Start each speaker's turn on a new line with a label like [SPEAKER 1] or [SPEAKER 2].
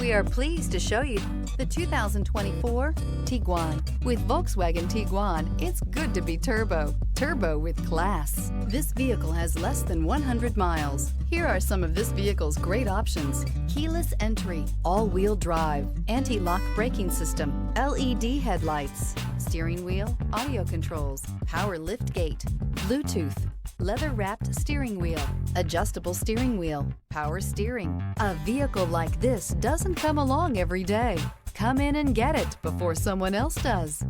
[SPEAKER 1] We are pleased to show you the 2024 Tiguan. With Volkswagen Tiguan, it's good to be turbo. Turbo with class. This vehicle has less than 100 miles. Here are some of this vehicle's great options: keyless entry, all-wheel drive, anti-lock braking system, LED headlights, steering wheel audio controls, power lift gate, Bluetooth, leather-wrapped steering wheel, adjustable steering wheel, power steering. A vehicle like this doesn't come along every day. Come in and get it before someone else does.